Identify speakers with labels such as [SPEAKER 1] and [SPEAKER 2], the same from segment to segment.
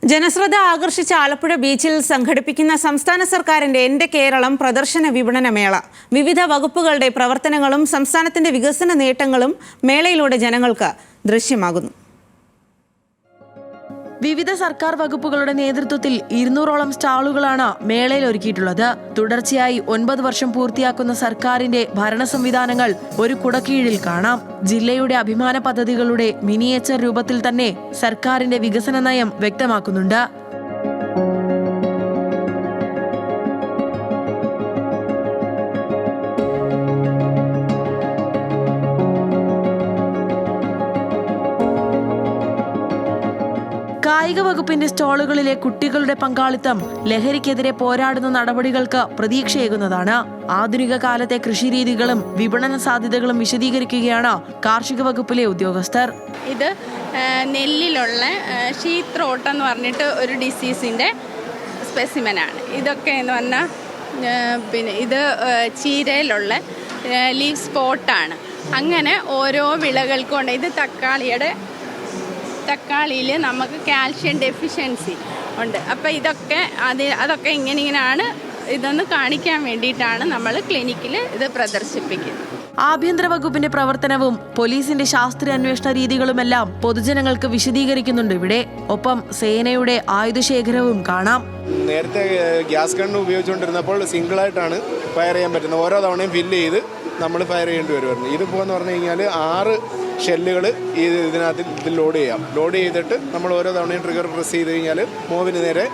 [SPEAKER 1] ജനശ്രദ്ധ ആകർഷിച്ച ആലപ്പുഴ ബീച്ചിൽ സംഘടിപ്പിക്കുന്ന സംസ്ഥാന സർക്കാരിന്റെ എന്റെ കേരളം പ്രദർശന വിപണന മേള. വിവിധ വകുപ്പുകളുടെ പ്രവർത്തനങ്ങളും സംസ്ഥാനത്തിന്റെ വികസന നേട്ടങ്ങളും മേളയിലൂടെ ജനങ്ങൾക്ക് ദൃശ്യമാകുന്നു.
[SPEAKER 2] വിവിധ സർക്കാർ വകുപ്പുകളുടെ നേതൃത്വത്തിൽ 200ഓളം സ്റ്റാളുകളാണ് മേളയിൽ ഒരുക്കിയിട്ടുള്ളത്. തുടർച്ചയായി 9 വർഷം പൂർത്തിയാക്കുന്ന സർക്കാരിന്റെ ഭരണ സംവിധാനങ്ങൾ ഒരു കുടക്കീഴിൽ കാണാം. ജില്ലയുടെ അഭിമാന പദ്ധതികളുടെ മിനിയേച്ചർ രൂപത്തിൽ തന്നെ സർക്കാരിന്റെ വികസന നയം വ്യക്തമാക്കുന്നുണ്ട്. കായിക വകുപ്പിന്റെ സ്റ്റാളുകളിലെ കുട്ടികളുടെ പങ്കാളിത്തം ലഹരിക്കെതിരെ പോരാടുന്ന നടപടികൾക്ക് പ്രതീക്ഷയേകുന്നതാണ്. ആധുനിക കാലത്തെ കൃഷിരീതികളും വിപണന സാധ്യതകളും വിശദീകരിക്കുകയാണ് കാർഷിക വകുപ്പിലെ ഉദ്യോഗസ്ഥർ.
[SPEAKER 3] ഇത് നെല്ലിലുള്ള ഷീത്ത് റോട്ട് എന്ന് പറഞ്ഞിട്ട് ഒരു ഡിസീസിന്റെ സ്പെസിമെനാണ്. ഇതൊക്കെ എന്ന് പറഞ്ഞാൽ പിന്നെ ഇത് ചീരയിലുള്ള ലീഫ് സ്പോട്ടാണ്. അങ്ങനെ ഓരോ വിളകൾക്കും ഇത് തക്കാളിയിൽ നമുക്ക് കാൽഷ്യം ഡെഫിഷ്യൻസി ഉണ്ട്. അപ്പോൾ അതൊക്കെ ഇങ്ങനെയാണ് ഇതൊന്ന് കാണിക്കാൻ വേണ്ടിയിട്ടാണ് നമ്മൾ ക്ലിനിക്കിൽ ഇത് പ്രദർശിപ്പിക്കുന്നത്.
[SPEAKER 2] ആഭ്യന്തര വകുപ്പിന്റെ പ്രവർത്തനവും പോലീസിന്റെ ശാസ്ത്രീയ അന്വേഷണ രീതികളുമെല്ലാം പൊതുജനങ്ങൾക്ക് വിശദീകരിക്കുന്നുണ്ട് ഇവിടെ. ഒപ്പം സേനയുടെ ആയുധശേഖരവും കാണാം.
[SPEAKER 4] നേരത്തെ ഗ്യാസ് ഗണ്ണ് ഉപയോഗിച്ചുകൊണ്ടിരുന്നപ്പോൾ സിംഗിളായിട്ടാണ് ഫയർ ചെയ്യാൻ പറ്റുന്നത്. ഓരോ തവണയും ഫില്ല് ചെയ്ത് നമ്മൾ ഫയർ ചെയ്യേണ്ടി വരുമായിരുന്നു. ഇതിപ്പോൾ എന്ന് പറഞ്ഞു കഴിഞ്ഞാൽ 6 ഷെല്ലുകൾ ഇതിനകത്ത് ലോഡ് ചെയ്യാം. ലോഡ് ചെയ്തിട്ട് നമ്മൾ ഓരോ തവണയും ട്രിഗർ പ്രസ് ചെയ്ത് കഴിഞ്ഞാൽ മോവിന് നേരെ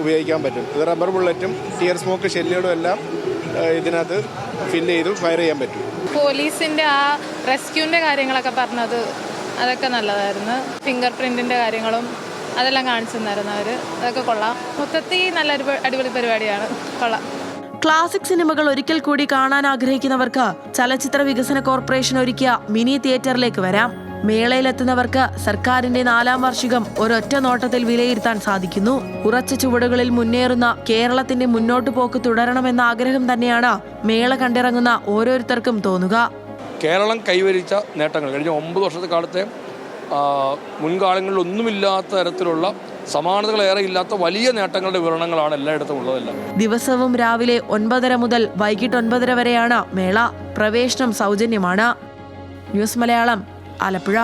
[SPEAKER 4] ഉപയോഗിക്കാൻ പറ്റും. ഇത് റബ്ബർ ബുള്ളറ്റും ടിയർ സ്മോക്ക് ഷെല്ലുകളും എല്ലാം ഇതിനകത്ത് ഫില്ല് ചെയ്ത് ഫയർ ചെയ്യാൻ പറ്റും.
[SPEAKER 5] പോലീസിൻ്റെ ആ റെസ്ക്യൂവിൻ്റെ കാര്യങ്ങളൊക്കെ പറഞ്ഞത് അതൊക്കെ നല്ലതായിരുന്നു. ഫിംഗർ പ്രിൻറ്റിൻ്റെ കാര്യങ്ങളും അതെല്ലാം കാണിച്ചു തന്നായിരുന്നു അവർ. അതൊക്കെ കൊള്ളാം. മൊത്തത്തിൽ നല്ലൊരു അടിപൊളി പരിപാടിയാണ്. കൊള്ളാം.
[SPEAKER 2] ക്ലാസിക് സിനിമകൾ ഒരിക്കൽ കൂടി കാണാൻ ആഗ്രഹിക്കുന്നവർക്ക് ചലച്ചിത്ര വികസന കോർപ്പറേഷൻ ഒരുക്കിയ മിനി തിയേറ്ററിലേക്ക് വരാം. മേളയിലെത്തുന്നവർക്ക് സർക്കാരിന്റെ 4ാം വാർഷികം ഒരൊറ്റ നോട്ടത്തിൽ വിലയിരുത്താൻ സാധിക്കുന്നു. ഉറച്ച ചുവടുകളിൽ മുന്നേറുന്ന കേരളത്തിന്റെ മുന്നോട്ടു പോക്ക് തുടരണമെന്ന ആഗ്രഹം തന്നെയാണ് മേള കണ്ടിറങ്ങുന്ന ഓരോരുത്തർക്കും തോന്നുക.
[SPEAKER 6] കേരളം കൈവരിച്ച നേട്ടങ്ങൾ കഴിഞ്ഞ 9 വർഷത്തെ കാലത്തെ മുൻകാലങ്ങളിൽ ഒന്നുമില്ലാത്ത തരത്തിലുള്ള സമാനതകളേറെ ഇല്ലാത്ത വലിയ നേട്ടങ്ങളുടെ വിവരണങ്ങളാണ് എല്ലായിടത്തും ഉള്ളതെല്ലാം.
[SPEAKER 2] ദിവസവും രാവിലെ 9:30 മുതൽ വൈകിട്ട് 9:30 വരെയാണ് മേള. പ്രവേശനം സൗജന്യമാണ്. ന്യൂസ് മലയാളം, ആലപ്പുഴ.